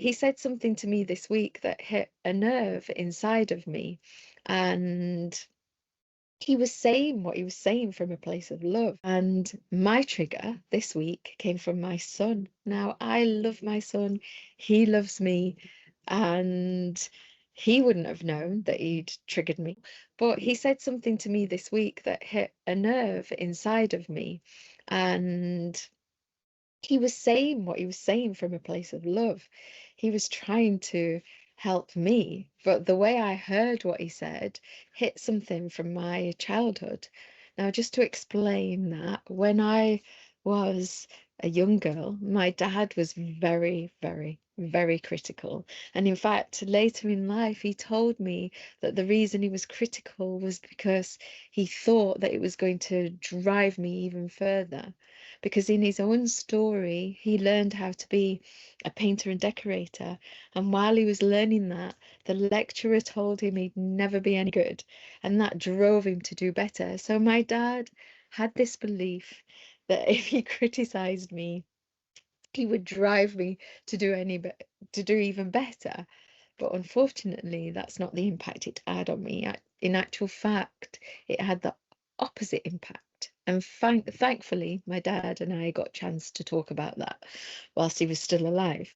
he said something to me this week that hit a nerve inside of me. And he was saying what he was saying from a place of love. And my trigger this week came from my son. Now, I love my son, he loves me, and he wouldn't have known that he'd triggered me. But he said something to me this week that hit a nerve inside of me. And he was saying what he was saying from a place of love. He was trying to help me, but the way I heard what he said hit something from my childhood. Now, just to explain that, when I was a young girl, my dad was very, very, very critical. And in fact, later in life, he told me that the reason he was critical was because he thought that it was going to drive me even further, because in his own story, he learned how to be a painter and decorator. And while he was learning that, the lecturer told him he'd never be any good, and that drove him to do better. So my dad had this belief that if he criticized me, he would drive me to do to do even better. But unfortunately, that's not the impact it had on me. In actual fact, it had the opposite impact. And thankfully, my dad and I got a chance to talk about that whilst he was still alive.